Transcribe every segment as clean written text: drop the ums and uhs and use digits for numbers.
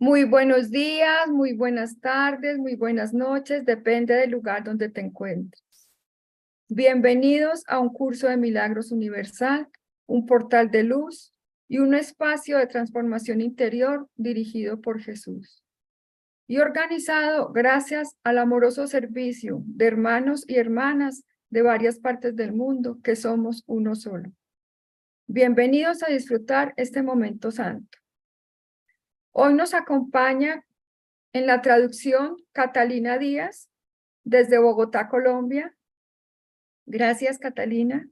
Muy buenos días, muy buenas tardes, muy buenas noches, depende del lugar donde te encuentres. Bienvenidos a un curso de milagros universal, un portal de luz y un espacio de transformación interior dirigido por Jesús y organizado gracias al amoroso servicio de hermanos y hermanas de varias partes del mundo que somos uno solo. Bienvenidos a disfrutar este momento santo. Hoy nos acompaña en la traducción Catalina Díaz, desde Bogotá, Colombia. Gracias, Catalina.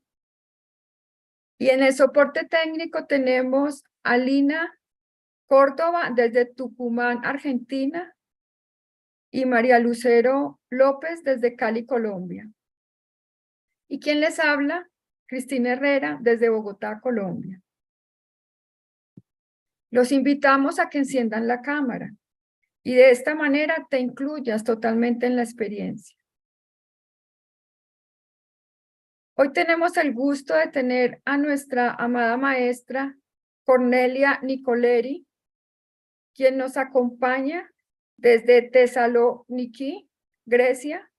Y en el soporte técnico tenemos a Lina Córdoba, desde Tucumán, Argentina, y María Lucero López, desde Cali, Colombia. ¿Y quién les habla? Cristina Herrera, desde Bogotá, Colombia. Los invitamos a que enciendan la cámara y de esta manera te incluyas totalmente en la experiencia. Hoy tenemos el gusto de tener a nuestra amada maestra Kornelia Nikoleri, quien nos acompaña desde Thessaloniki, Grecia,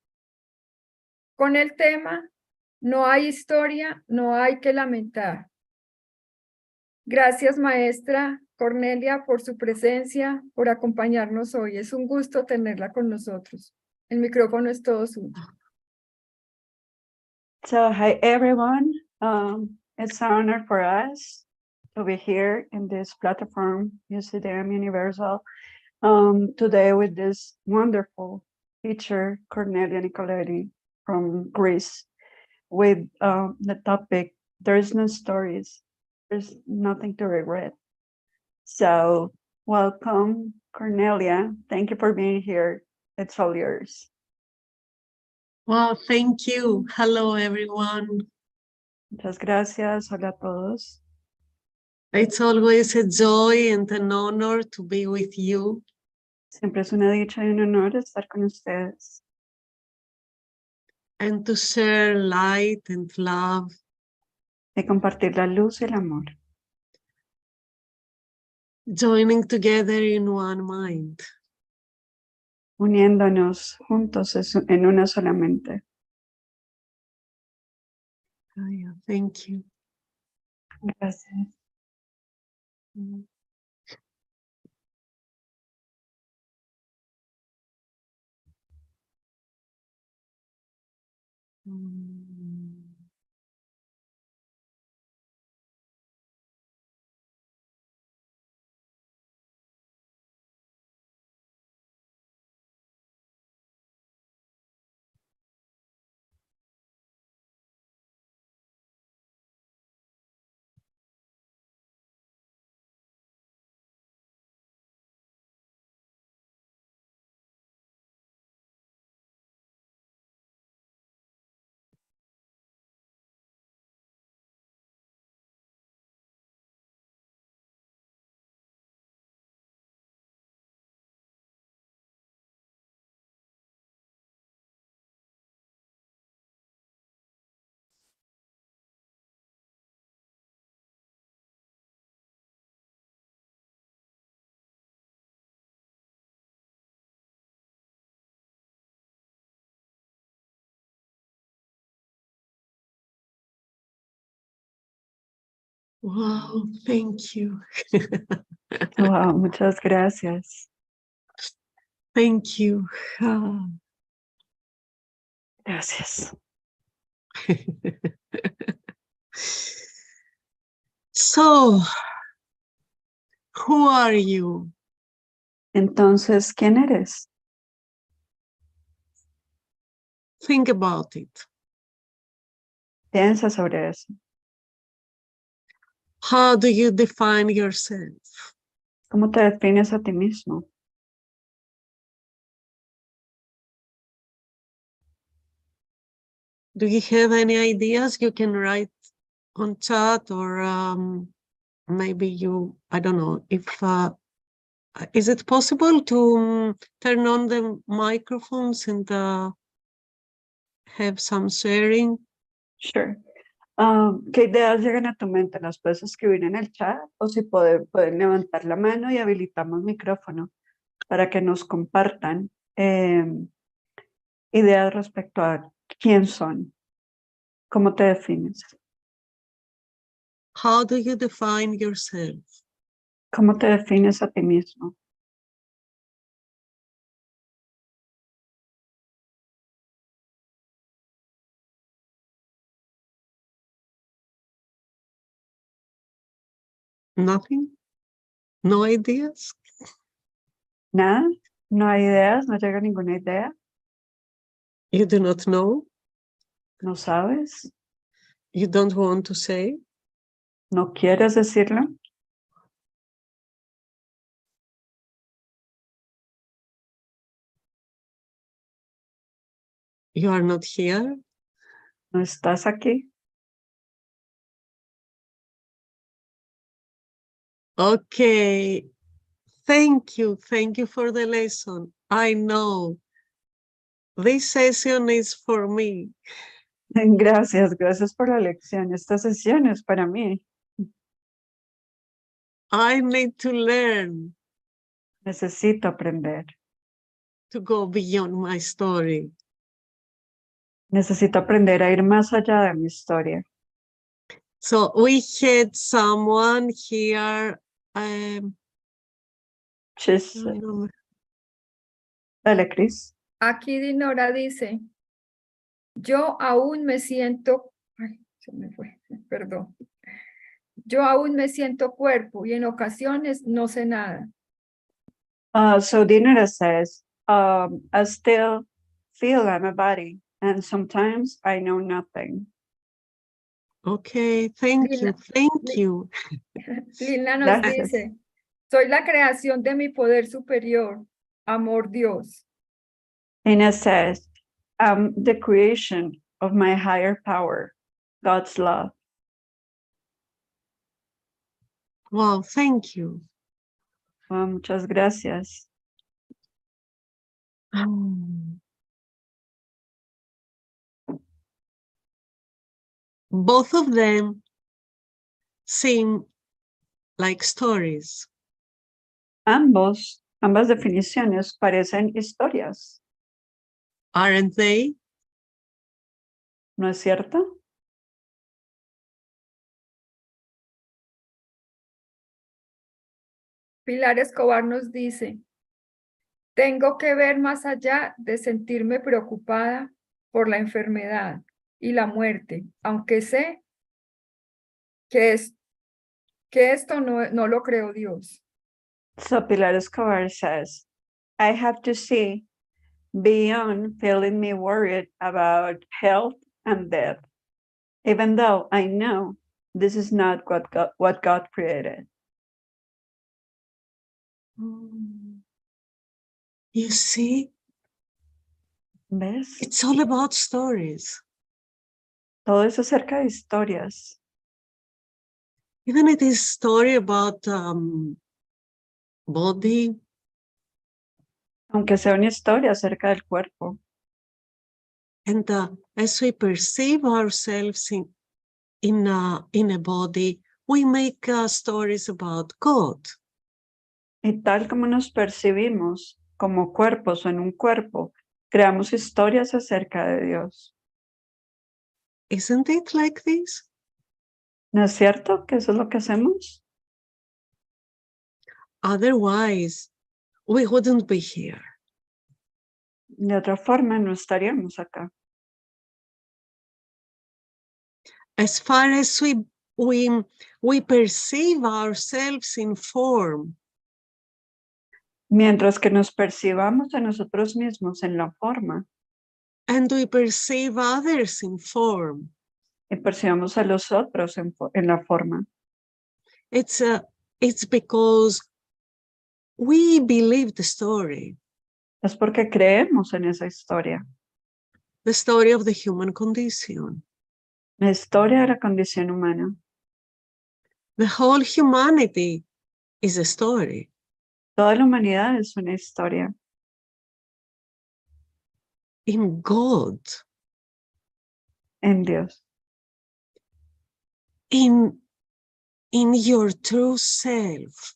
con el tema No hay historia, no hay que lamentar. Gracias, maestra Kornelia, por su presencia, por acompañarnos hoy. Es un gusto tenerla con nosotros. El micrófono es todo suyo. So, hi everyone. It's an honor for us to be here in this platform, UCDMUniversal, today with this wonderful teacher, Kornelia Nikoleri from Greece, with the topic, there is no stories, there's nothing to regret. So, welcome, Kornelia. Thank you for being here. It's all yours. Well, thank you. Hello, everyone. Muchas gracias. Hola a todos. It's always a joy and an honor to be with you. Siempre es una dicha y un honor estar con ustedes. And to share light and love. De compartir la luz y el amor. Joining together in one mind. Uniéndonos juntos en una sola mente. Oh, yeah. Thank you. Gracias. Mm. Wow, thank you. Wow, muchas gracias. Thank you. Ah. Gracias. So, who are you? Entonces, ¿quién eres? Think about it. Piensa sobre eso. How do you define yourself? ¿Cómo te defines a ti mismo? Do you have any ideas you can write on chat, or maybe you, I don't know, if is it possible to turn on the microphones and have some sharing? Sure. ¿Qué ideas llegan a tu mente? ¿Las puedes escribir en el chat? O si pueden levantar la mano y habilitamos micrófono para que nos compartan ideas respecto a quién son. ¿Cómo te defines? How do you define yourself? ¿Cómo te defines a ti mismo? Nothing? No ideas? ¿Nada? ¿No hay ideas? ¿No llega ninguna idea? You do not know? ¿No sabes? You don't want to say? ¿No quieres decirlo? You are not here? ¿No estás aquí? Okay. Thank you for the lesson. I know. This session is for me. Gracias por la lección. Esta sesión es para mí. I need to learn Necesito aprender. to go beyond my story. Necesito aprender a ir más allá de mi historia. So we had someone here. Dale, Cris. Aquí Dinora dice, yo aún me siento, ay, se me fue, perdón. Yo aún me siento cuerpo y en ocasiones no sé nada. So Dinora says, I still feel I'm a body and sometimes I know nothing. Okay, thank you. Lina nos Gracias. dice, soy la creación de mi poder superior, amor Dios. Ina says, I'm the creation of my higher power, God's love. Wow, thank you. Well, muchas gracias. Both of them seem like stories. Ambas definiciones parecen historias, Aren't they? ¿no es cierto? Pilar Escobar nos dice, tengo que ver más allá de sentirme preocupada por la enfermedad y la muerte, aunque sé que esto no lo creó Dios. So Pilar Escobar says, I have to see beyond feeling me worried about health and death, even though I know this is not what God created. You see, ¿Ves? it's all about stories. Todo es acerca de historias. Even it is story about body, Aunque sea una historia acerca del cuerpo. and as we perceive ourselves in a body, we make stories about God. Y tal como nos percibimos como cuerpos o en un cuerpo, creamos historias acerca de Dios. Isn't it like this? ¿No es cierto que eso es lo que hacemos? Otherwise, we wouldn't be here. De otra forma, no estaríamos acá. As far as we perceive ourselves in form, Mientras que nos percibamos a nosotros mismos en la forma and we perceive others in form, y percibamos a los otros en la forma, it's because we believe the story es porque creemos en esa historia. of the human condition. La historia de la condición humana. The whole humanity is a story. Toda la humanidad es una historia. In God, En Dios. in your true self.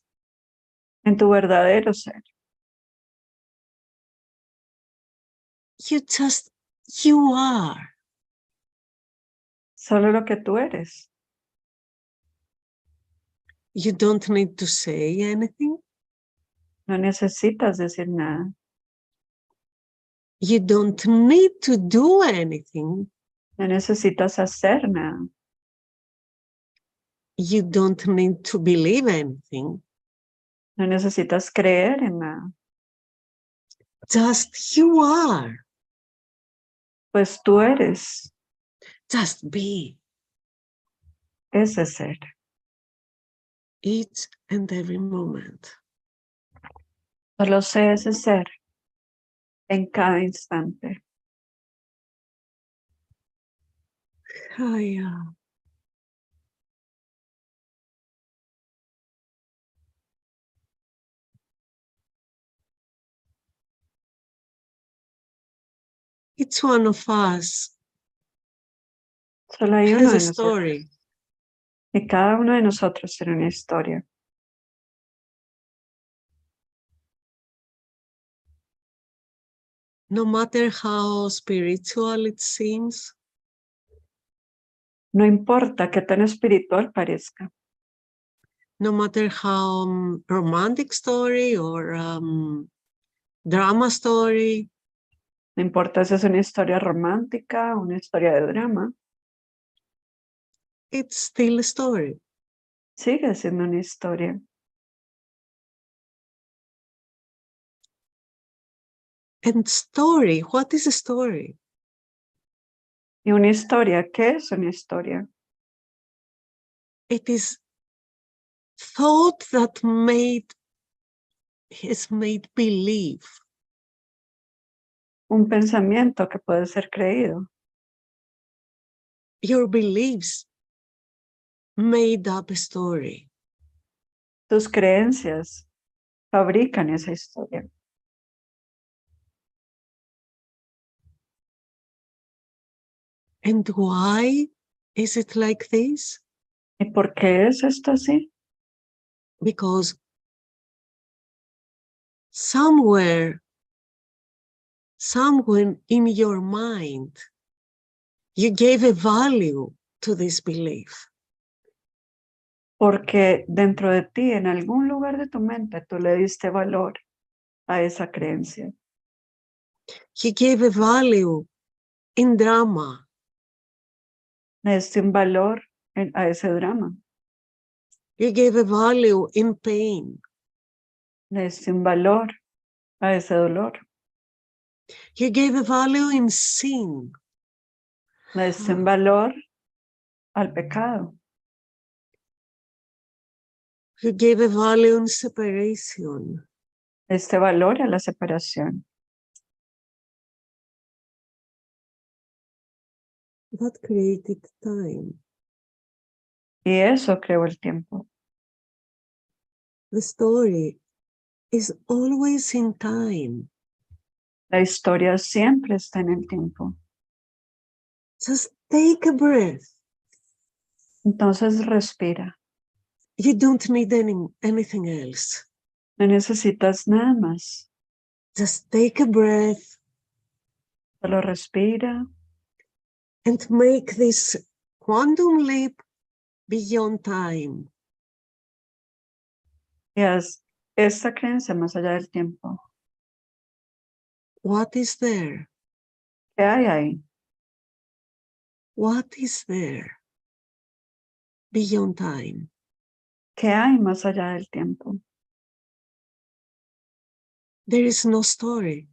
En tu verdadero ser. You are. Solo lo que tú eres. You don't need to say anything. No necesitas decir nada. You don't need to do anything. No necesitas hacer nada. You don't need to believe anything. No necesitas creer en nada. Just you are. Pues tú eres Just be. ese ser. Each and every moment. Solo sé ese ser en cada instante. Oh, yeah. Each one of us Solo hay has uno a de nosotros. story. Y cada uno de nosotros tiene una historia. No matter how spiritual it seems, No importa qué tan espiritual parezca. no matter how romantic story or drama story, No importa si es una historia romántica, una historia de drama. it's still a story. Sigue siendo una historia. And story, what is a story? ¿Y una historia? ¿Qué es una historia? It is thought that is made believe. Un pensamiento que puede ser creído. Your beliefs made up a story. Tus creencias fabrican esa historia. And why is it like this? ¿Y por qué es esto así? Because somewhere in your mind, you gave a value to this belief. Porque dentro de ti, en algún lugar de tu mente, tú le diste valor a esa creencia. You gave a value in drama. Le diste un valor a ese drama. You gave a value in pain. Le diste un valor a ese dolor. You gave a value in sin. Le diste un valor al pecado. You gave a value in separation. Le diste valor a la separación. That created time. Y eso creó el tiempo. The story is always in time. La historia siempre está en el tiempo. Just take a breath. Entonces respira. You don't need anything else. No necesitas nada más. Just take a breath Solo respira and make this quantum leap beyond time. y haz esta creencia más allá del tiempo. What is there? ¿Qué hay ahí? What is there beyond time? ¿Qué hay más allá del tiempo? There is no story,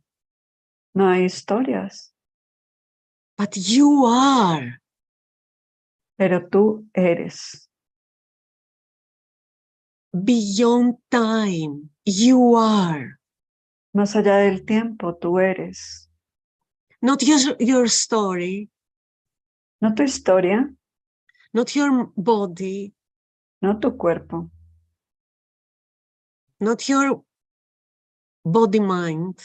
No hay historias, but you are. pero tú eres. Beyond time, you are. Más allá del tiempo, tú eres. Not your story, No tu historia, not your body, no tu cuerpo, not your body mind.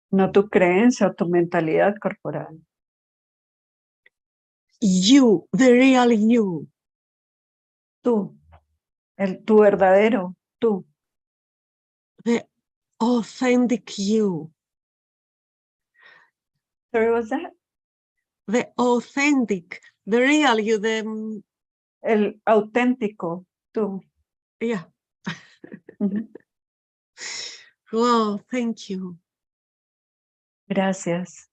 no tu creencia o tu mentalidad corporal. You, the real you. Tú, tu verdadero tú, The authentic you. Sorry, what's that? The authentic, the real you, the, El auténtico, tú. yeah. Ujú. Wow, thank you. Gracias.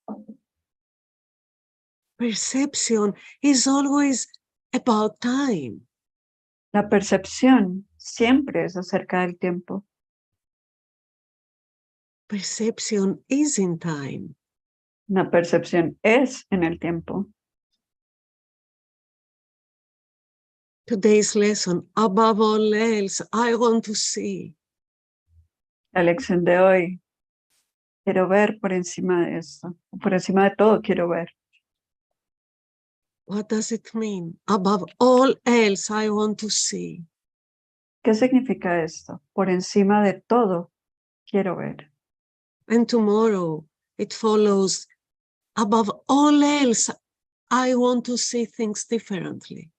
Perception is always about time. La percepción siempre es acerca del tiempo. Perception is in time. La percepción es en el tiempo. Today's lesson, above all else, I want to see. La lección de hoy, quiero ver por encima de esto. Por encima de todo quiero ver. What does it mean? Above all else, I want to see. ¿Qué significa esto? Por encima de todo quiero ver. And tomorrow it follows, above all else, I want to see things differently.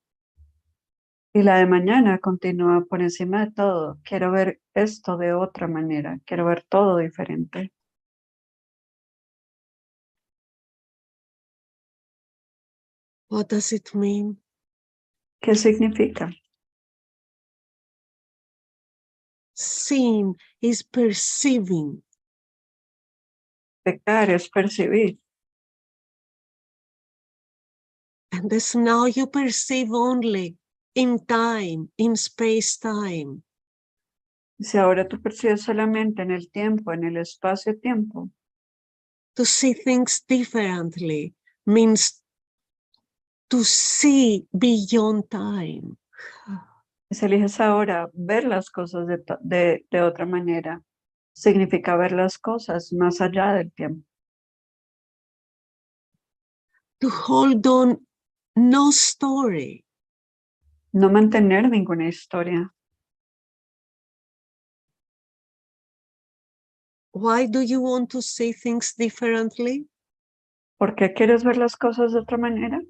Y la de mañana continúa por encima de todo. Quiero ver esto de otra manera. Quiero ver todo diferente. What does it mean? ¿Qué significa? Seeing is perceiving. Pecar es percibir. And as now you perceive only in time, in space-time. Si ahora tú percibes solamente en el tiempo, en el espacio-tiempo, To see things differently means to see beyond time. si eliges ahora ver las cosas de otra manera, significa ver las cosas más allá del tiempo. To hold on no story. No mantener ninguna historia. Why do you want to see things differently? ¿Por qué quieres ver las cosas de otra manera?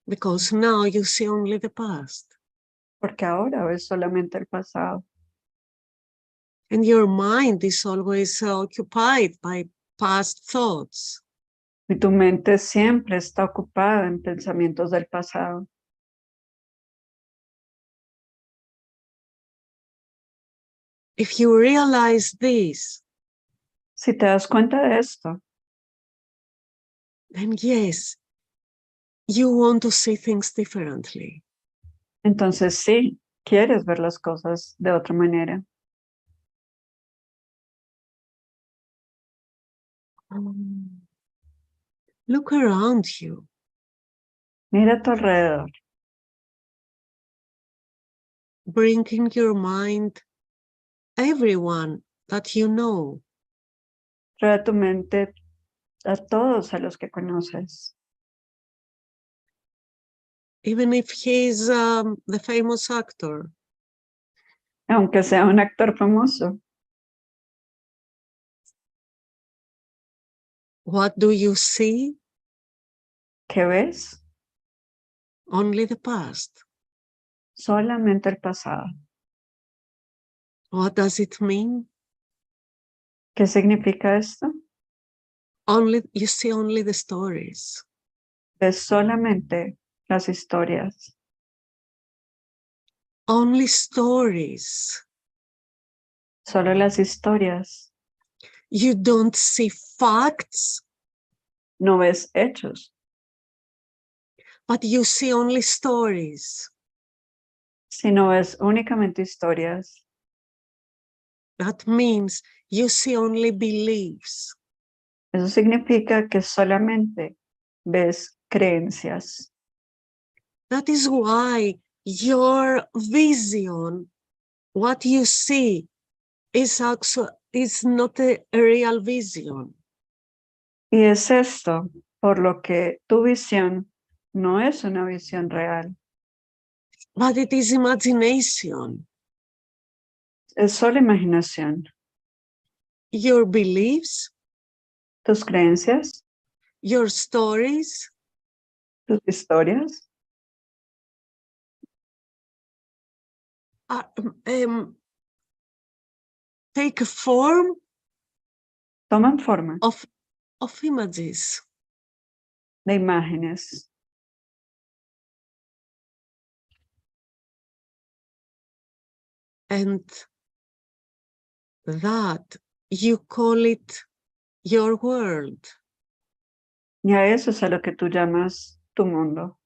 Because now you see only the past. Porque ahora ves solamente el pasado. And your mind is always occupied by past thoughts. Y tu mente siempre está ocupada en pensamientos del pasado. If you realize this, Si te das cuenta de esto, then yes, you want to see things differently. entonces sí, quieres ver las cosas de otra manera. Look around you. Mira a tu alrededor. Bring in your mind everyone that you know. Trae a tu mente a todos a los que conoces. Even if he's the famous actor. Aunque sea un actor famoso. What do you see? ¿Qué ves? Only the past. Solamente el pasado. What does it mean? ¿Qué significa esto? You see only the stories. Ves solamente las historias. Only stories. Solo las historias. You don't see facts, No ves hechos, but you see only stories. sino ves únicamente historias. That means you see only beliefs. Eso significa que solamente ves creencias. That is why your vision, what you see, is not a real vision. Y es esto por lo que tu visión no es una visión real. But it is imagination. Es solo imaginación. Your beliefs, Tus creencias, your stories, tus historias, take a form toman forma of of images. de imágenes. And that you call it your world. Y a eso es a lo que tú llamas tu mundo.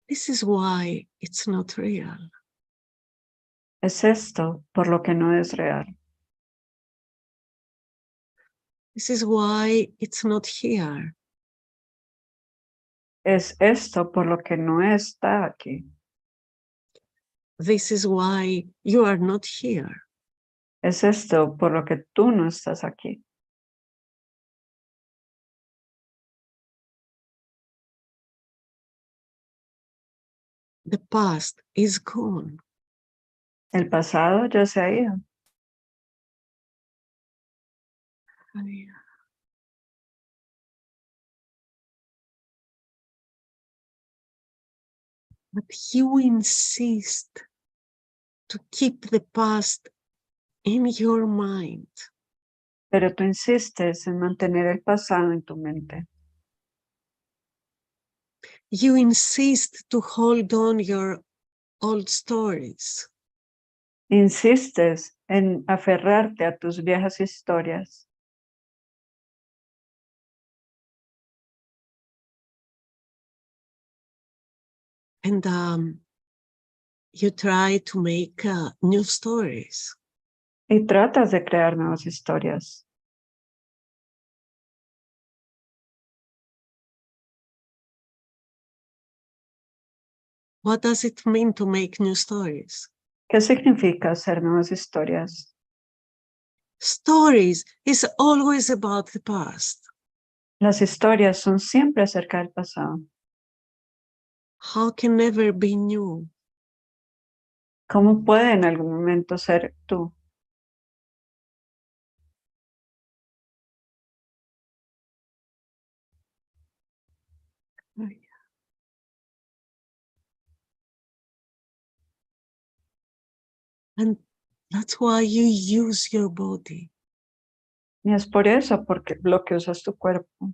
This is why it's not real. Es esto por lo que no es real. This is why it's not here. Es esto por lo que no está aquí. This is why you are not here. Es esto por lo que tú no estás aquí. The past is gone. El pasado ya se ha ido. But you insist to keep the past in your mind. Pero tú insistes en mantener el pasado en tu mente. You insist to hold on your old stories. Insistes en aferrarte a tus viejas historias. And you try to make new stories. Y tratas de crear nuevas historias. What does it mean to make new stories? ¿Qué significa hacer nuevas historias? Stories is always about the past. Las historias son siempre acerca del pasado. How can never be new? ¿Cómo puede en algún momento ser tú? And that's why you use your body. Y es por eso porque lo que usas tu cuerpo.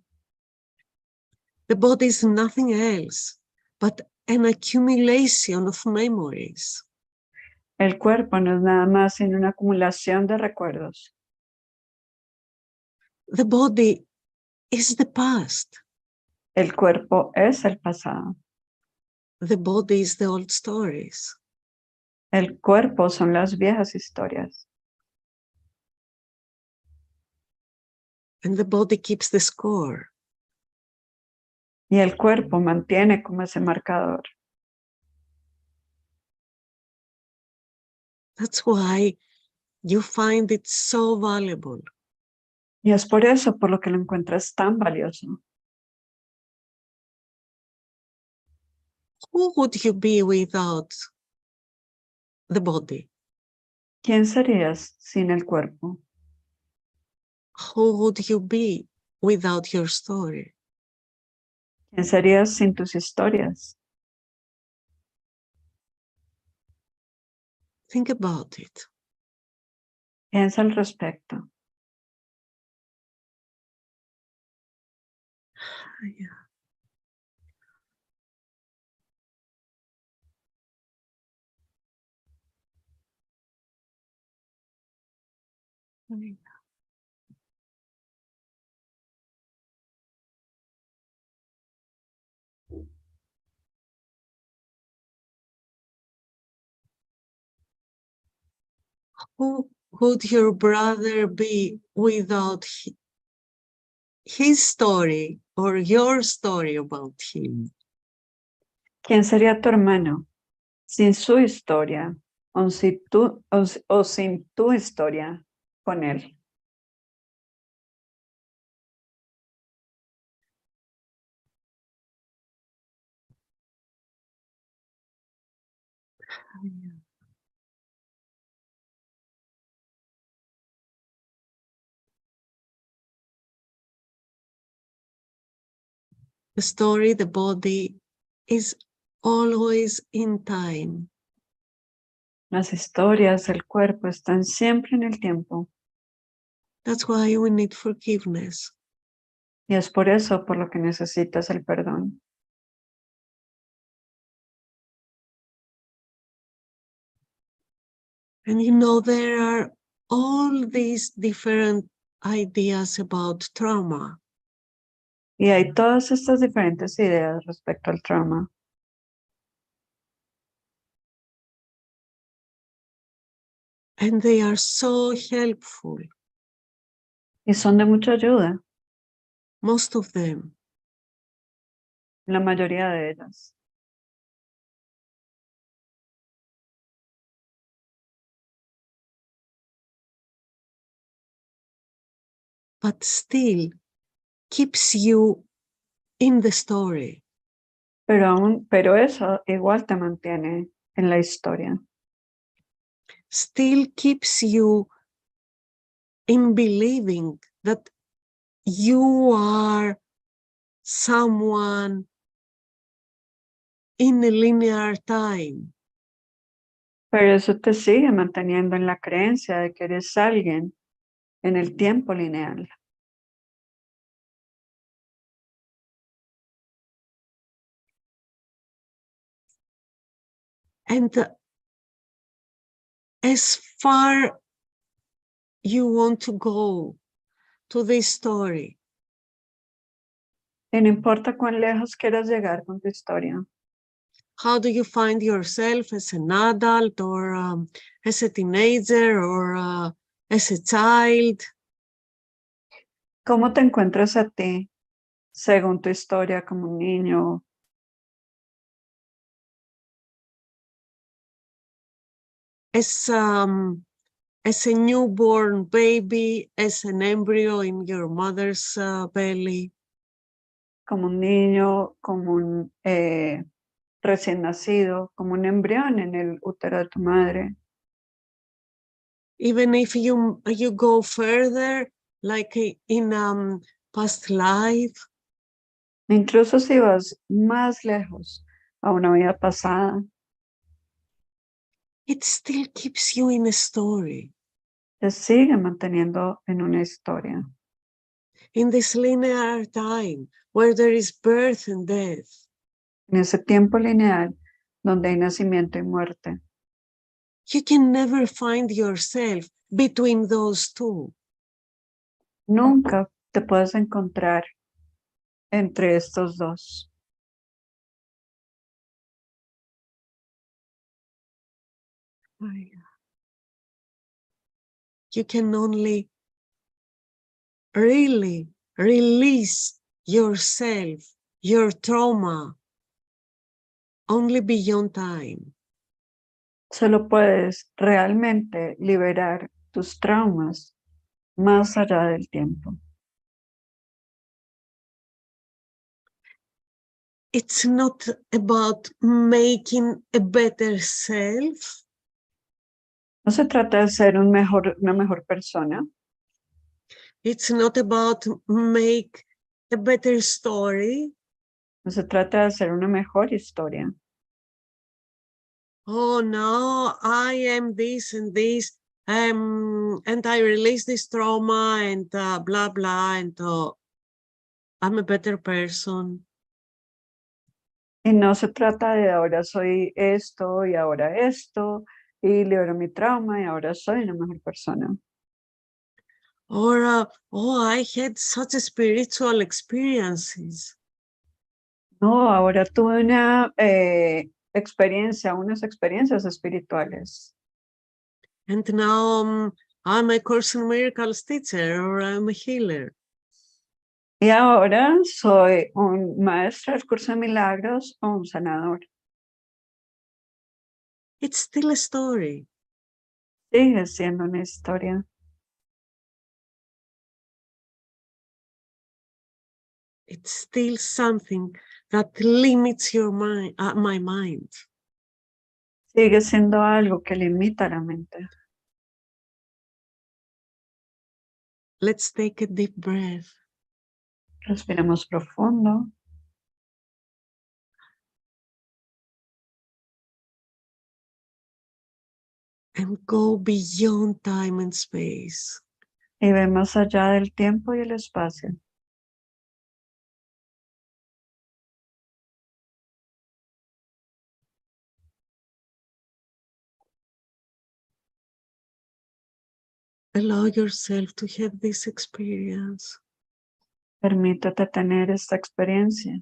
The body is nothing else but an accumulation of memories. El cuerpo no es nada más sino una acumulación de recuerdos. The body is the past. El cuerpo es el pasado. The body is the old stories. El cuerpo son las viejas historias. And the body keeps the score. Y el cuerpo mantiene como ese marcador. That's why you find it so valuable. Y es por eso por lo que lo encuentras tan valioso. Who would you be without the body? ¿Quién serías sin el cuerpo? Who would you be without your story? ¿Quién serías sin tus historias? Think about it. Piensa al respecto. Who would your brother be without his story or your story about him? ¿Quién sería tu hermano sin su historia o sin tu historia con él? The story, the body is always in time. Las historias del cuerpo están siempre en el tiempo. That's why we need forgiveness. Y es por eso por lo que necesitas el perdón. And you know, there are all these different ideas about trauma. Y hay todas estas diferentes ideas respecto al trauma. And they are so helpful, Y son de mucha ayuda, most of them. la mayoría de ellas. But still keeps you in the story. Pero eso igual te mantiene en la historia. Still keeps you in believing that you are someone in a linear time. Pero eso te sigue manteniendo en la creencia de que eres alguien en el tiempo lineal. And as far you want to go to this story, Y no importa cuán lejos quieras llegar con tu historia. how do you find yourself as an adult or as a teenager or as a child? ¿Cómo te encuentras a ti según tu historia como un niño? As a newborn baby, as an embryo in your mother's belly? Como un niño, como un recién nacido, como un embrión en el útero de tu madre. Even if you go further, like in past life? Incluso si vas más lejos a una vida pasada, It still keeps you in a story. te sigue manteniendo en una historia. In this linear time where there is birth and death. En ese tiempo lineal donde hay nacimiento y muerte. You can never find yourself between those two. Nunca te puedes encontrar entre estos dos. You can only really release yourself, your trauma, only beyond time. Solo puedes realmente liberar tus traumas más allá del tiempo. It's not about making a better self. No se trata de ser una mejor persona. It's not about make a better story. No se trata de hacer una mejor historia. Oh no, I am this and this, and I release this trauma and blah blah, and I'm a better person. Y no se trata de ahora soy esto y ahora esto, y libero mi trauma y ahora soy una mejor persona. Or oh, I had such spiritual experiences. No, ahora tuve unas experiencias espirituales. And now I'm a Course in Miracles teacher or I'm a healer. Y ahora soy un maestro del curso de milagros o un sanador. It's still a story. Sigue siendo una historia. It's still something that limits your mind, my mind. Sigue siendo algo que limita la mente. Let's take a deep breath. Respiremos profundo. and go beyond time and space. Y ve más allá del tiempo y el espacio. Allow yourself to have this experience. Permítete tener esta experiencia.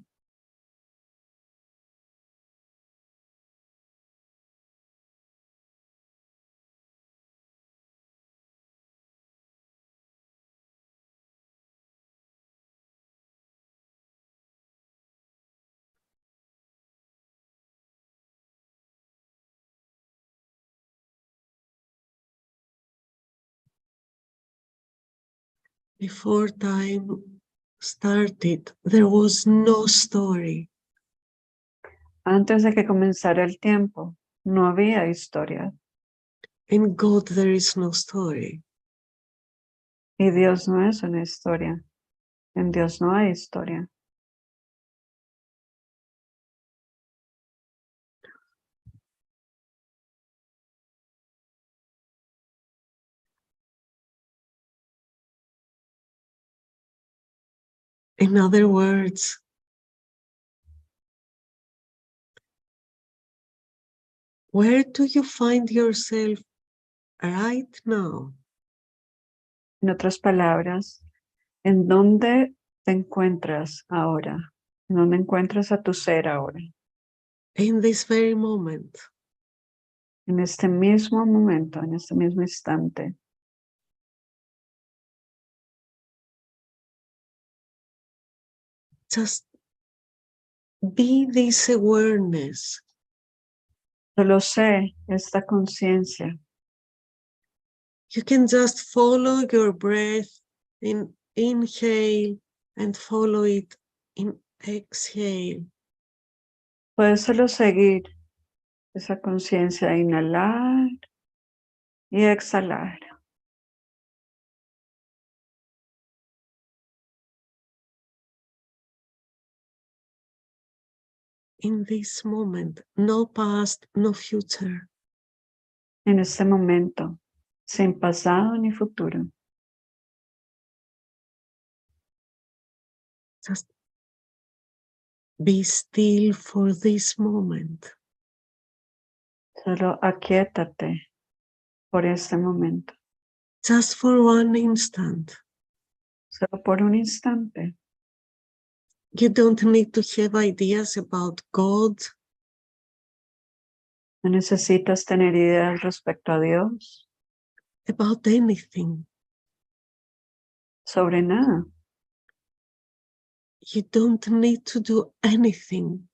Before time started, there was no story. Antes de que comenzara el tiempo, no había historia. In God, there is no story. Y Dios no es una historia. En Dios no hay historia. In other words, where do you find yourself right now? En otras palabras, ¿en dónde te encuentras ahora? ¿En dónde encuentras a tu ser ahora? In this very moment. En este mismo momento, en este mismo instante. Just be this awareness. Solo sé esta conciencia. You can just follow your breath in inhale and follow it in exhale. Puedes solo seguir esa conciencia, inhalar y exhalar. In this moment, no past, no future. En este momento, sin pasado ni futuro. Just be still for this moment. Solo aquíétate por este momento. Just for one instant. Solo por un instante. You don't need to have ideas about God. No necesitas tener ideas respecto a Dios. About anything. Sobre nada. You don't need to do anything.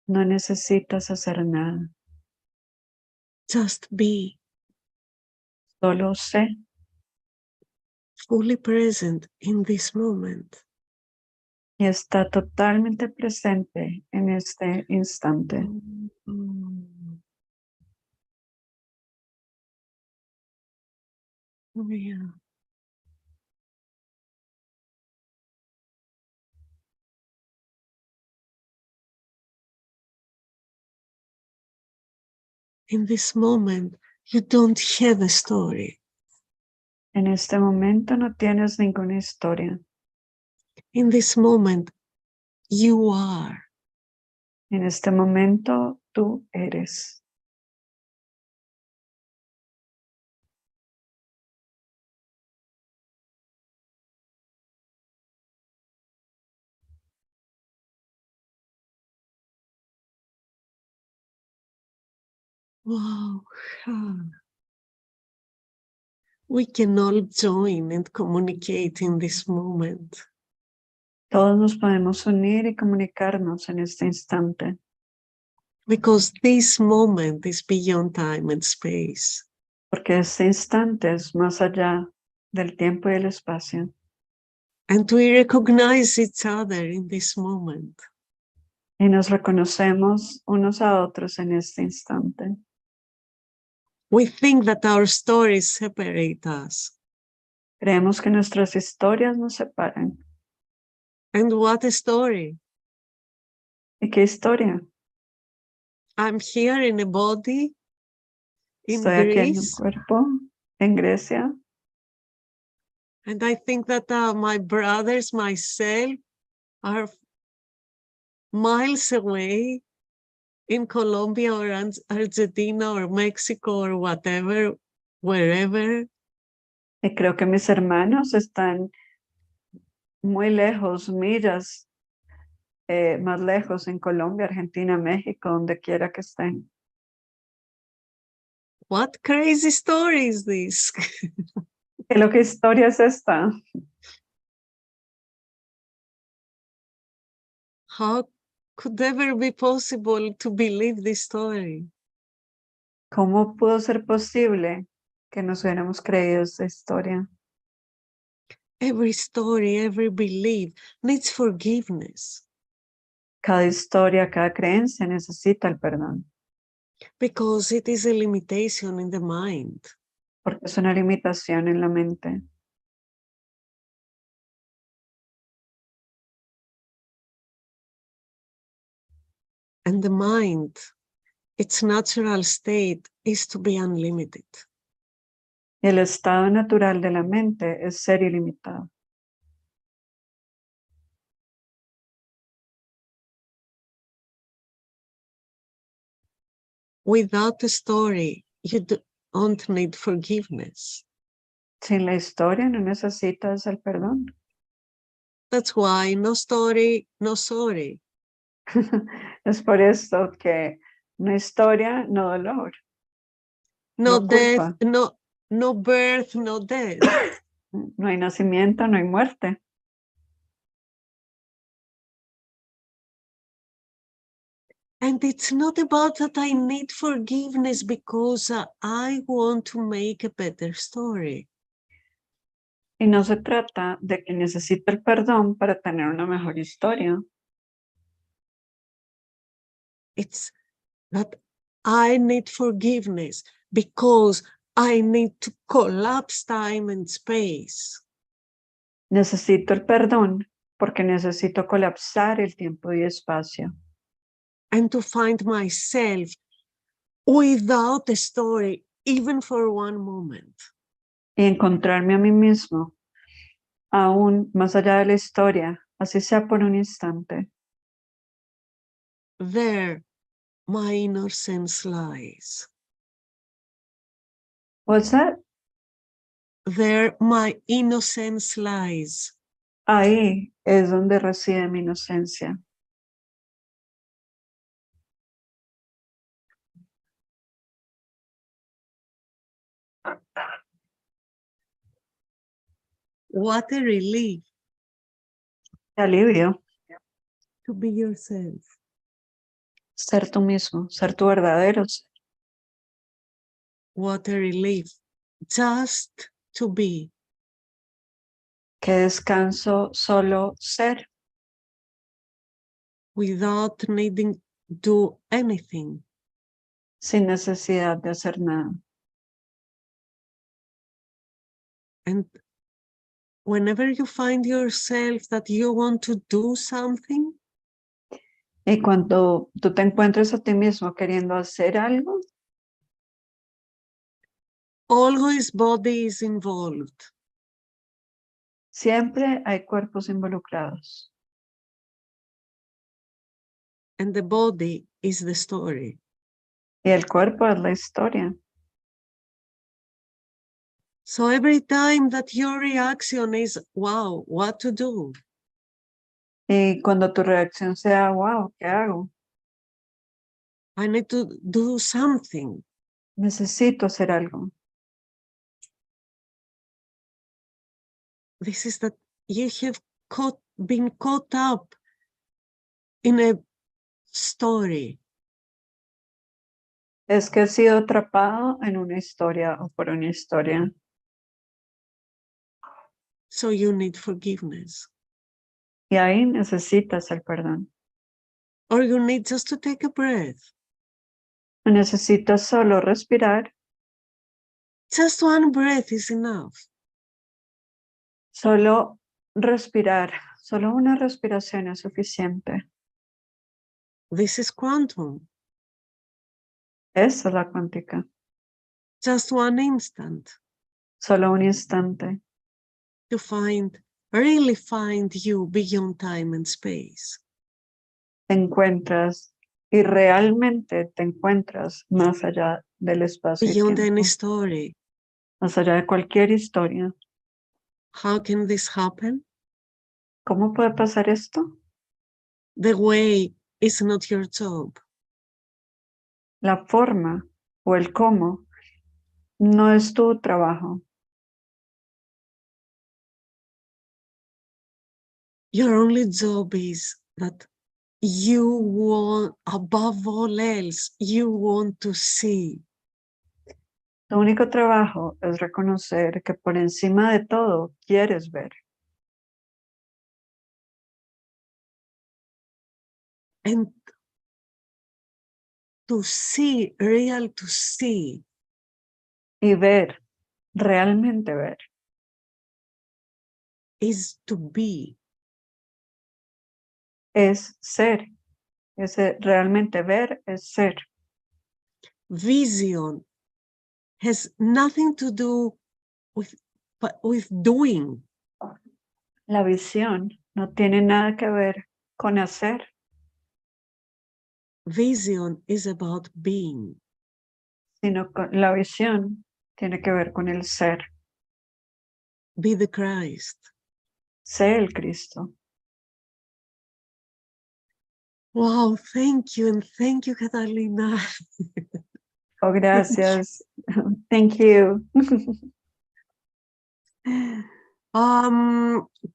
No necesitas hacer nada. Just be Solo sé. fully present in this moment. Y está totalmente presente en este instante. Oh, yeah. In this moment, you don't have a story. En este momento no tienes ninguna historia. In this moment, you are. En este momento tú eres. Wow. We can all join and communicate in this moment. Todos nos podemos unir y comunicarnos en este instante. Because this moment is beyond time and space. Porque este instante es más allá del tiempo y el espacio. And we recognize each other in this moment. Y nos reconocemos unos a otros en este instante. We think that our stories separate us. Creemos que nuestras historias nos separan. And what a story. ¿Y qué historia? I'm here in a body in Estoy aquí en un Greece. cuerpo, en Grecia. And I think that my brothers, myself, are miles away in Colombia or Argentina or Mexico or whatever, wherever. Y creo que mis hermanos están muy lejos, millas más lejos en Colombia, Argentina, México, donde quiera que estén. What crazy story is this? ¿Qué historia es esta? How could ever be possible to believe this story? ¿Cómo pudo ser posible que nos hubiéramos creído esta historia? Every story, every belief needs forgiveness Cada historia, cada creencia necesita el perdón, because it is a limitation in the mind. porque es una limitación en la mente. And the mind, its natural state is to be unlimited. El estado natural de la mente es ser ilimitado. Without a story, you don't need forgiveness. Sin la historia no necesitas el perdón. That's why no story, no sorry. Es por esto que no historia, no dolor, No no death, culpa. no birth, no death. No hay nacimiento, no hay muerte. And it's not about that I need forgiveness because I want to make a better story. Y no se trata de que necesito el perdón para tener una mejor historia. It's that I need forgiveness because I need to collapse time and space. Necesito el perdón porque necesito colapsar el tiempo y espacio. And to find myself without a story, even for one moment. Y encontrarme a mí mismo, aún más allá de la historia, así sea por un instante. There, my innocence lies. What's that? There, my innocence lies. Ahí es donde reside mi inocencia. What a relief Qué alivio to be yourself. ser tú mismo, ser tu verdadero ser. What a relief just to be. Qué descanso solo ser, Without needing to do anything. sin necesidad de hacer nada. And whenever you find yourself that you want to do something, Y cuando tú te encuentres a ti mismo queriendo hacer algo, always body is involved. siempre hay cuerpos involucrados. And the body is the story. Y el cuerpo es la historia. So every time that your reaction is, wow, what to do? Y cuando tu reacción sea, wow, ¿qué hago? I need to do something. Necesito hacer algo. This is that you have been caught up in a story. Es que he sido atrapado en una historia o por una historia. So you need forgiveness. Y ahí necesitas el perdón. Or you need just to take a breath. Necesitas solo respirar. Just one breath is enough. Solo respirar. Solo una respiración es suficiente. This is quantum. Esa es la cuántica. just one instant, solo un instante, to really find you beyond time and space. te encuentras y realmente te encuentras más allá del espacio y Beyond any tiempo, story. más allá de cualquier historia. How can this happen? ¿Cómo puede pasar esto? The way is not your job. La forma o el cómo no es tu trabajo. Your only job is that you want, above all else, you want to see. Tu único trabajo es reconocer que por encima de todo quieres ver. And to see, real to see, Y ver, realmente ver, is to be. es ser. Realmente ver es ser. Vision has nothing to do with doing. La visión no tiene nada que ver con hacer. Vision is about being. Sino la visión tiene que ver con el ser. Be the Christ. Sé el Cristo. Wow, thank you, and thank you, Catalina. Oh, gracias. Thank you.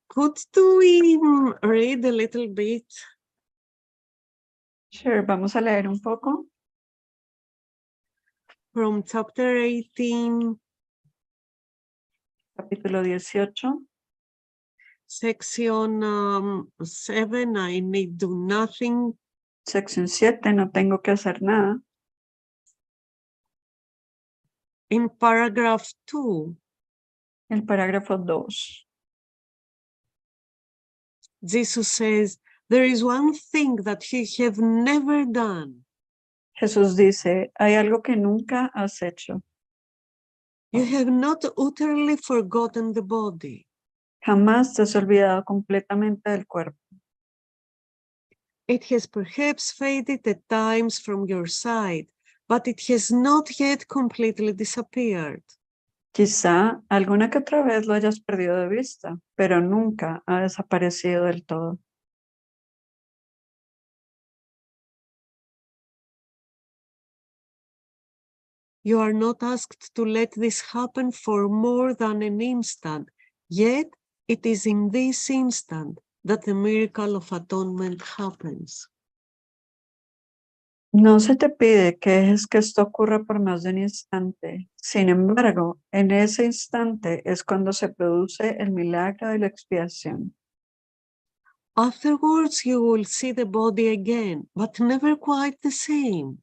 Could we read a little bit Sure, vamos a leer un poco. from chapter 18, Capítulo 18. section 7, I need do nothing. Sección 7, no tengo que hacer nada. In paragraph 2, El parágrafo 2. Jesus says, there is one thing that you have never done. Jesús dice, hay algo que nunca has hecho. You have not utterly forgotten the body. Jamás te has olvidado completamente del cuerpo. It has perhaps faded at times from your sight, but it has not yet completely disappeared. Quizá alguna que otra vez lo hayas perdido de vista, pero nunca ha desaparecido del todo. You are not asked to let this happen for more than an instant, yet it is in this instant that the miracle of atonement happens. No se te pide que dejes que esto ocurra por más de un instante. Sin embargo, en ese instante es cuando se produce el milagro de la expiación. Afterwards, you will see the body again, but never quite the same.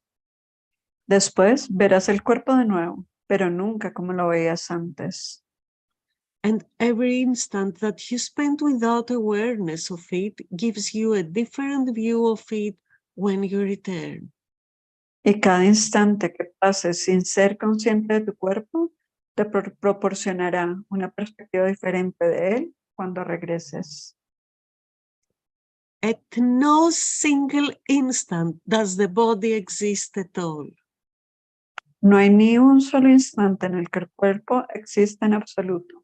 Después verás el cuerpo de nuevo, pero nunca como lo veías antes. And every instant that you spend without awareness of it gives you a different view of it when you return. Y cada instante que pases sin ser consciente de tu cuerpo te proporcionará una perspectiva diferente de él cuando regreses. At no single instant does the body exist at all. No hay ni un solo instante en el que el cuerpo exista en absoluto.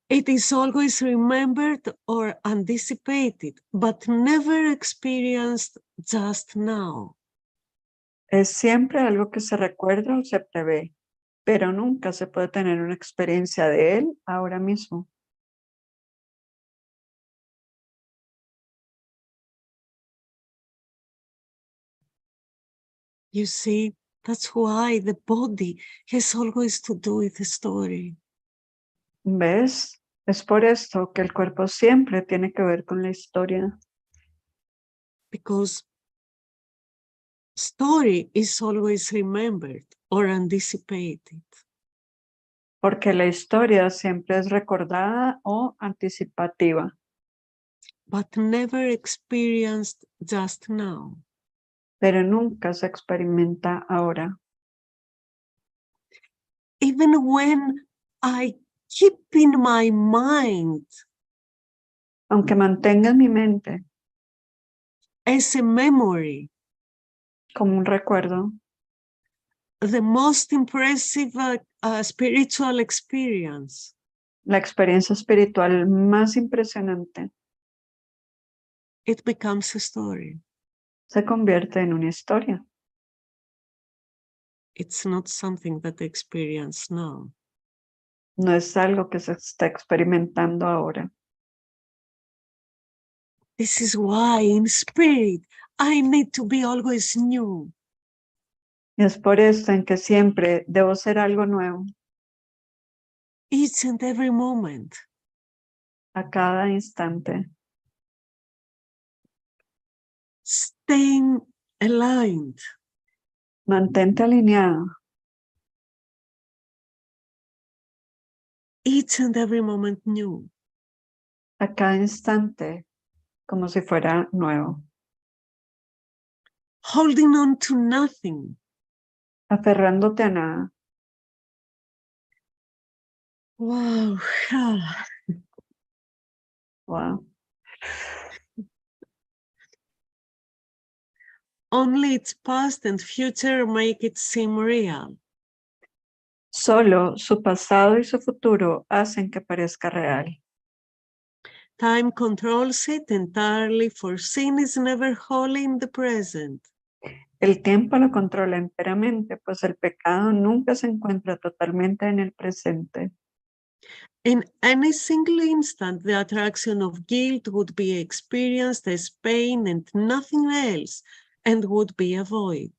It is always remembered or anticipated, but never experienced just now. Es siempre algo que se recuerda o se prevé, pero nunca se puede tener una experiencia de él ahora mismo. You see, that's why the body has always to do with the story. ¿Ves? Es por esto que el cuerpo siempre tiene que ver con la historia. Because story is always remembered or anticipated. Porque la historia siempre es recordada o anticipativa, But never experienced just now. pero nunca se experimenta ahora. even when I keep in my mind Aunque mantenga en mi mente as a memory como un recuerdo the most impressive spiritual experience, la experiencia espiritual más impresionante, it becomes a story. se convierte en una historia. It's not something that I experience now. No es algo que se está experimentando ahora. This is why in spirit I need to be always new. Y es por esto en que siempre debo ser algo nuevo Each and every moment. a cada instante. Staying aligned. Mantente alineado Each and every moment new. a cada instante como si fuera nuevo. Holding on to nothing. Aferrándote a nada. Wow. Wow. Only its past and future make it seem real. Solo su pasado y su futuro hacen que parezca real. Time controls it entirely, for sin is never wholly in the present. El tiempo lo controla enteramente, pues el pecado nunca se encuentra totalmente en el presente. In any single instant, the attraction of guilt would be experienced as pain and nothing else, and would be avoided.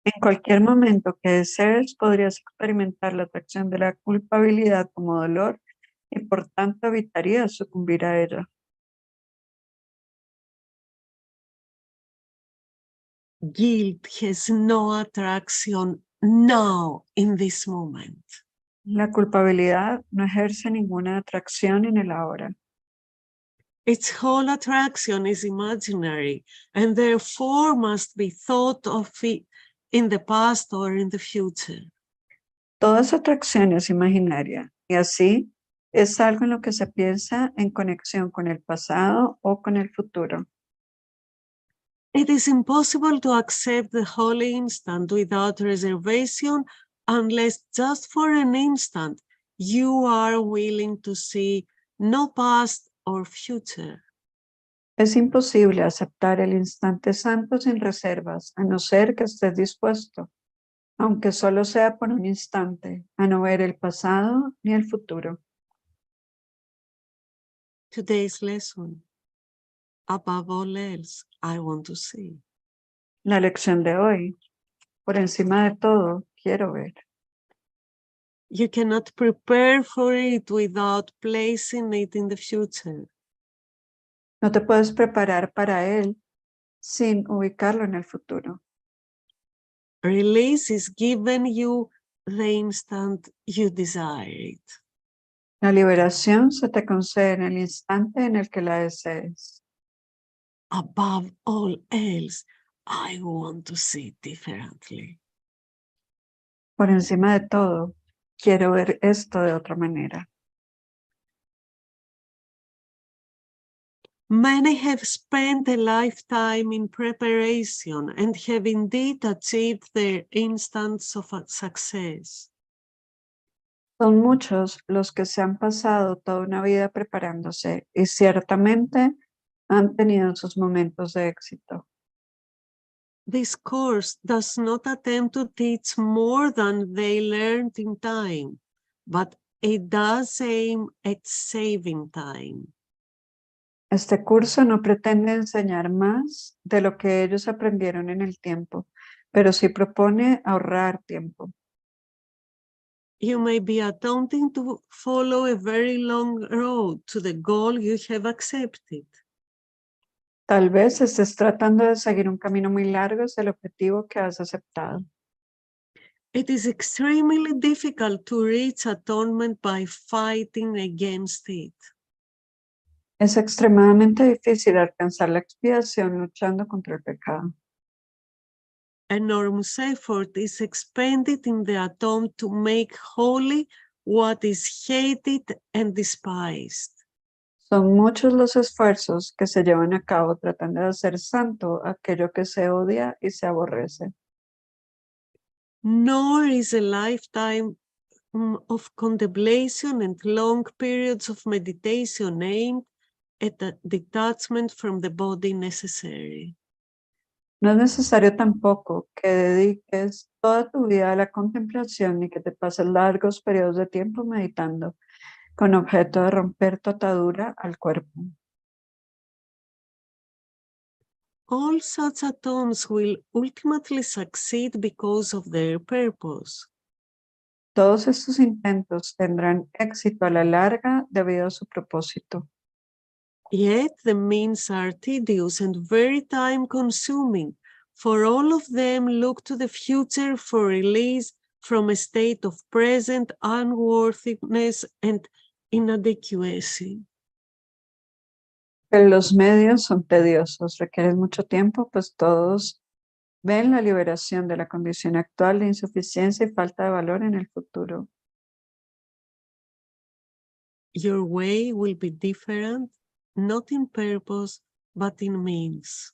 En cualquier momento que desees, podrías experimentar la atracción de la culpabilidad como dolor y por tanto evitarías sucumbir a ella. Guilt has no attraction now in this moment. La culpabilidad no ejerce ninguna atracción en el ahora. Its whole attraction is imaginary, and therefore must be thought of it in the past or in the future. Toda su atracción es imaginaria y así es algo en lo que se piensa en conexión con el pasado o con el futuro. It is impossible to accept the holy instant without reservation unless just for an instant you are willing to see no past or future. Es imposible aceptar el instante santo sin reservas, a no ser que estés dispuesto, aunque solo sea por un instante, a no ver el pasado ni el futuro. Today's lesson, above all else, I want to see. La lección de hoy, por encima de todo, quiero ver. You cannot prepare for it without placing it in the future. No te puedes preparar para él sin ubicarlo en el futuro. Release is given you the instant you desire it. La liberación se te concede en el instante en el que la desees. Above all else, I want to see differently. Por encima de todo, quiero ver esto de otra manera. Many have spent a lifetime in preparation and have indeed achieved their instants of success. Son muchos los que se han pasado toda una vida preparándose y ciertamente han tenido sus momentos de éxito. This course does not attempt to teach more than they learned in time, but it does aim at saving time. Este curso no pretende enseñar más de lo que ellos aprendieron en el tiempo, pero sí propone ahorrar tiempo. You may be attempting to follow a very long road to the goal you have accepted. Tal vez estés tratando de seguir un camino muy largo hacia el objetivo que has aceptado. It is extremely difficult to reach atonement by fighting against it. Es extremadamente difícil alcanzar la expiación luchando contra el pecado. enormous effort is expended in the attempt to make holy what is hated and despised. Son muchos los esfuerzos que se llevan a cabo tratando de hacer santo aquello que se odia y se aborrece. Nor is a lifetime of contemplation and long periods of meditation aimed at a detachment from the body necessary. No es necesario tampoco que dediques toda tu vida a la contemplación ni que te pases largos periodos de tiempo meditando con objeto de romper tu atadura al cuerpo. All such attempts will ultimately succeed because of their purpose. Todos estos intentos tendrán éxito a la larga debido a su propósito. Yet the means are tedious and very time-consuming, for all of them look to the future for release from a state of present unworthiness and inadequacy. Los medios son tediosos, requieren mucho tiempo, pues todos ven la liberación de la condición actual de insuficiencia y falta de valor en el futuro. Your way will be different, not in purpose, but in means.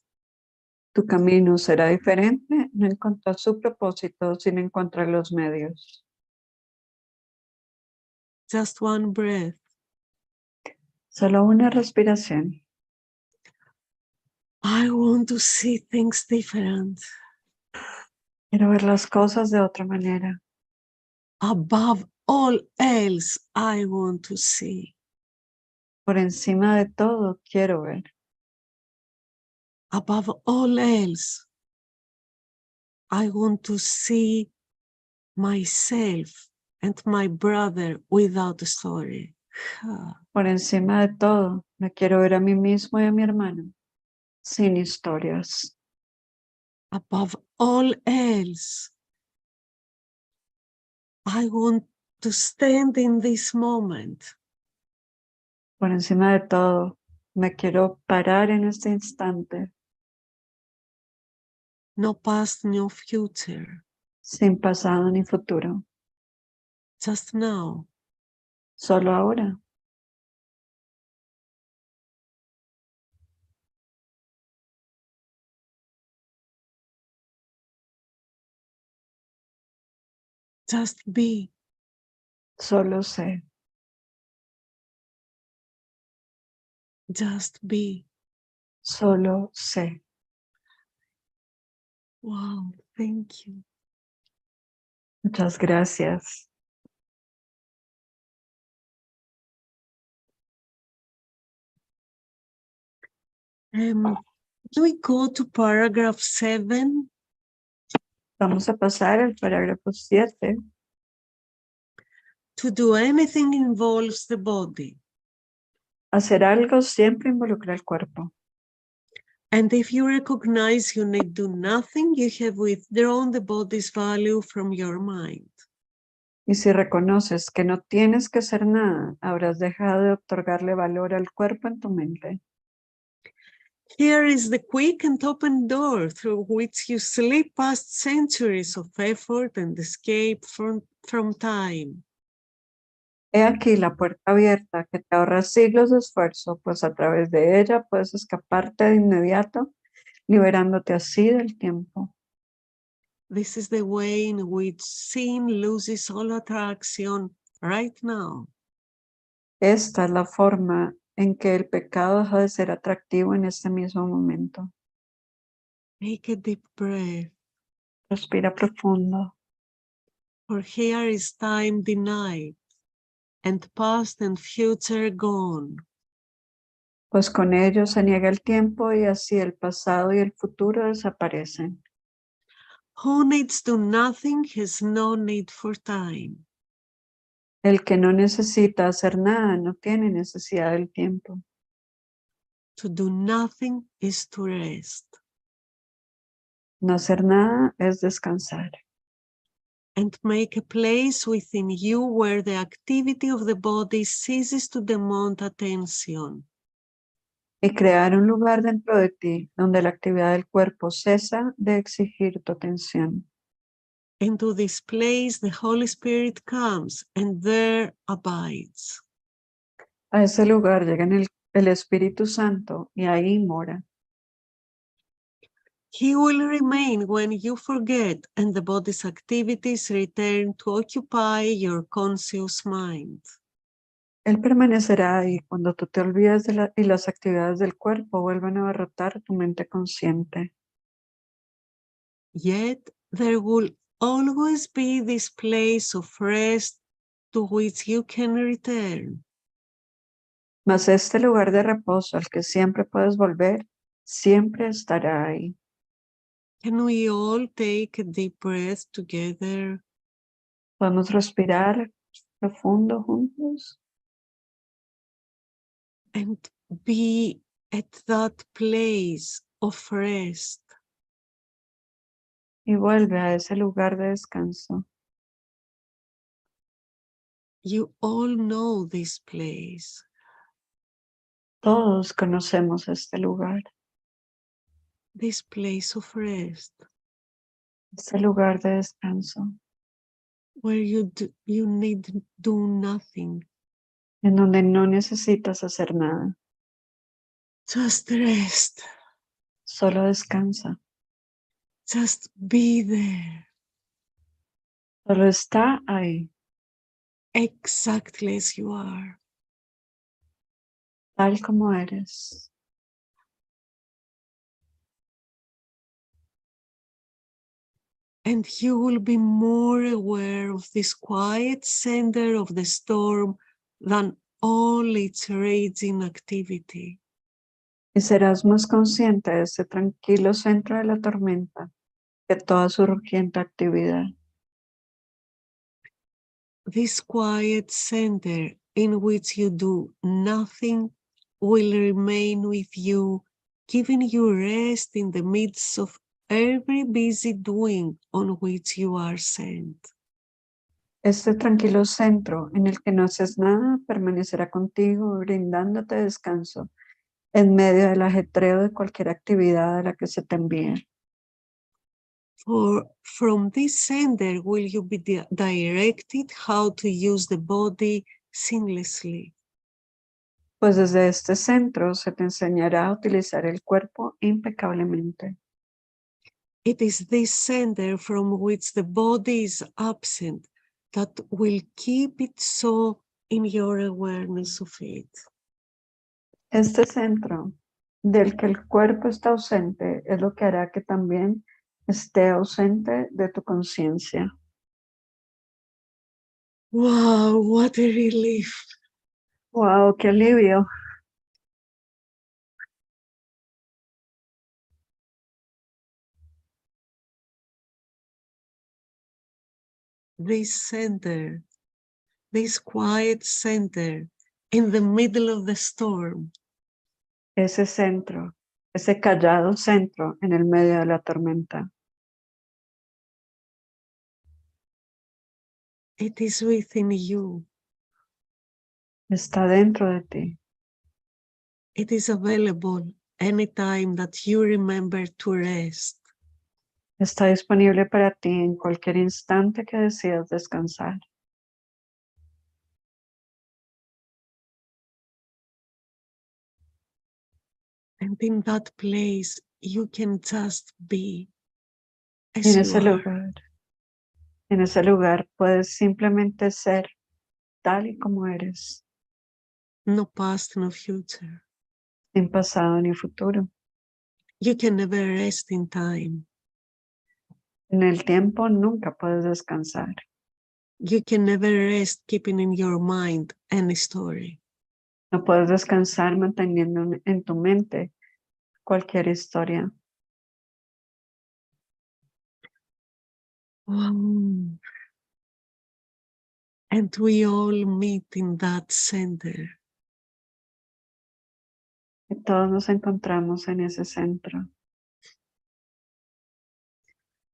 Tu camino será diferente, no en cuanto a su propósito, sino en cuanto a los medios. Just one breath. Solo una respiración. I want to see things different. Quiero ver las cosas de otra manera. Above all else, I want to see. Por encima de todo, quiero ver. Above all else, I want to see myself and my brother without a story. Por encima de todo, me quiero ver a mí mismo y a mi hermano, sin historias. Above all else, I want to stand in this moment. Por encima de todo, me quiero parar en este instante, No past, no future. sin pasado ni futuro, Just now. solo ahora. Just be. Solo sé, Just be. solo sé. Wow, thank you. Muchas gracias. We go to paragraph 7. Vamos a pasar al parágrafo 7. To do anything involves the body. Hacer algo siempre involucra el cuerpo. And if you recognize you need do nothing, you have withdrawn the body's value from your mind. Y si reconoces que no tienes que hacer nada, habrás dejado de otorgarle valor al cuerpo en tu mente. Here is the quick and open door through which you slip past centuries of effort and escape from time. He aquí la puerta abierta que te ahorra siglos de esfuerzo, pues a través de ella puedes escaparte de inmediato, liberándote así del tiempo. This is the way in which sin loses all attraction right now. Esta es la forma en que el pecado deja de ser atractivo en este mismo momento. Take a deep breath, Respira profundo, for here is time denied and past and future gone. pues con ello se niega el tiempo y así el pasado y el futuro desaparecen. Who needs do nothing has no need for time. El que no necesita hacer nada no tiene necesidad del tiempo. To do nothing is to rest. No hacer nada es descansar. And make a place within you where the activity of the body ceases to demand attention. y crear un lugar dentro de ti donde la actividad del cuerpo cesa de exigir tu atención. Into this place the Holy Spirit comes and there abides. A ese lugar llega el Espíritu Santo y ahí mora. He will remain when you forget and the body's activities return to occupy your conscious mind. Él permanecerá ahí cuando tú te olvides y las actividades del cuerpo vuelvan a abarrotar tu mente consciente. Yet there will always be this place of rest to which you can return. Mas este lugar de reposo al que siempre puedes volver, siempre estará ahí. Can we all take a deep breath together? Podemos respirar profundo juntos And be at that place of rest. y vuelve a ese lugar de descanso. You all know this place. Todos conocemos este lugar, This place of rest, este lugar de descanso, where you need do nothing, en donde no necesitas hacer nada, just rest, solo descansa, just be there, solo está ahí, exactly as you are. tal como eres. And you will be more aware of this quiet center of the storm than all its raging activity. Y serás más consciente de ese tranquilo centro de la tormenta que toda su rugiente actividad. This quiet center in which you do nothing will remain with you, giving you rest in the midst of every busy doing on which you are sent. Este tranquilo centro en el que no haces nada permanecerá contigo, brindándote descanso en medio del ajetreo de cualquier actividad a la que se te envíe. For from this center will you be directed how to use the body seamlessly. Pues desde este centro se te enseñará a utilizar el cuerpo impecablemente. It is this center from which the body is absent that will keep it so in your awareness of it. Este centro del que el cuerpo está ausente es lo que hará que también esté ausente de tu conciencia. Wow, what a relief. ¡Wow! ¡Qué alivio! This center, this quiet center in the middle of the storm. Ese centro, ese callado centro en el medio de la tormenta. It is within you. Está dentro de ti. It is available anytime that you remember to rest. Está disponible para ti en cualquier instante que decidas descansar. And in that place, you can just be Y as you are. en ese lugar puedes simplemente ser tal y como eres, No past, no future. sin pasado ni futuro. You can never rest in time. En el tiempo nunca puedes descansar. You can never rest keeping in your mind any story. No puedes descansar manteniendo en tu mente cualquier historia. Wow. And we all meet in that center. Y todos nos encontramos en ese centro.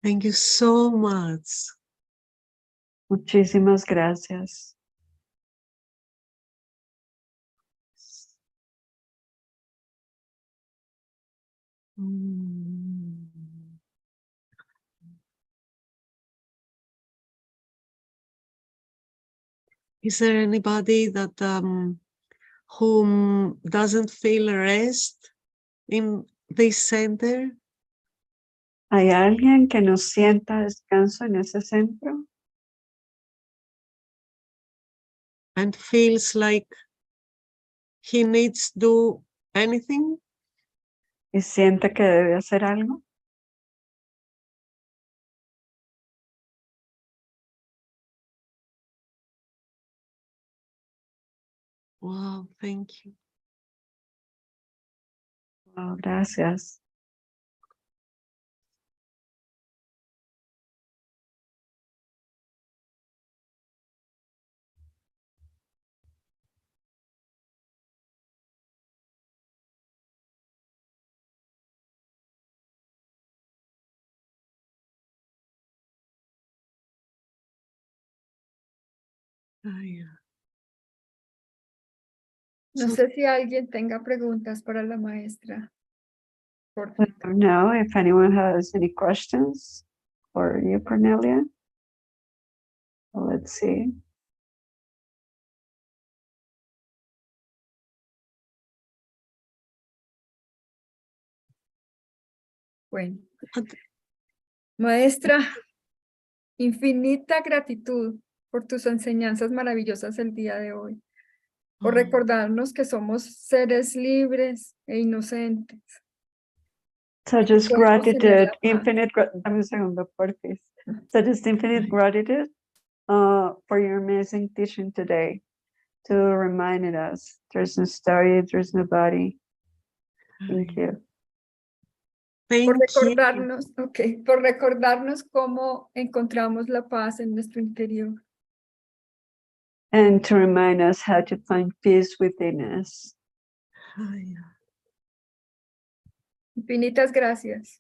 Thank you so much. Muchísimas gracias. Is there anybody that whom doesn't feel rest in this center? ¿Hay alguien que no sienta descanso en ese centro? And feels like he needs to do anything? ¿Y siente que debe hacer algo? Wow, thank you. Oh, gracias. No So- sé si alguien tenga preguntas para la maestra. Por I don't know if anyone has any questions for you, Cornelia. Let's see. Bueno. Maestra, infinita gratitud por tus enseñanzas maravillosas el día de hoy, por recordarnos que somos seres libres e inocentes. So y que just podemos tener gratitude, la paz. infinite, dame un segundo, porfis. So just infinite gratitude for your amazing teaching today to remind us there's no story, there's no body. Thank you. Por Thank you. recordarnos, por recordarnos cómo encontramos la paz en nuestro interior. And to remind us how to find peace within us. Infinitas gracias.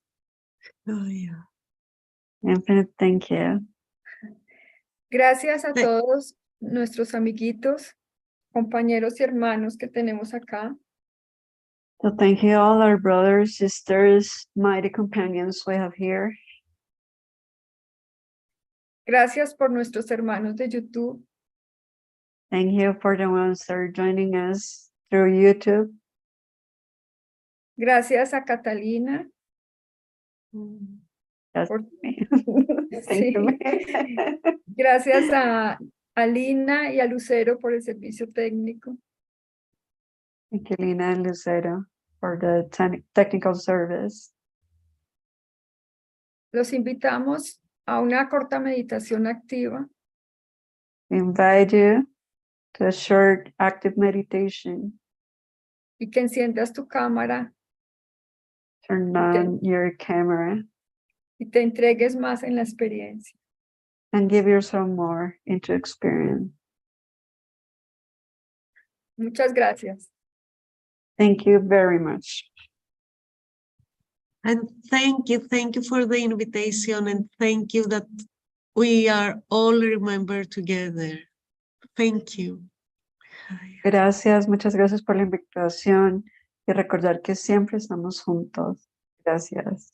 Infinite thank you. Gracias a todos nuestros amiguitos, compañeros y hermanos que tenemos acá. So thank you all our brothers, sisters, mighty companions we have here. Gracias por nuestros hermanos de YouTube. Thank you for the ones that are joining us through YouTube. Gracias a Catalina. That's Por- me. Thank Sí. you. Gracias a Lina y a Lucero por el servicio técnico. Thank you, Lina and Lucero, for the technical service. Los invitamos a una corta meditación activa We invite you to a short active meditation. y que enciendas tu cámara Turn on your camera y te entregues más en la experiencia. and give yourself more into experience. Muchas gracias. Thank you very much. And thank you for the invitation, and thank you that we are all remembered together. Thank you. Gracias, muchas gracias por la invitación y recordar que siempre estamos juntos. Gracias.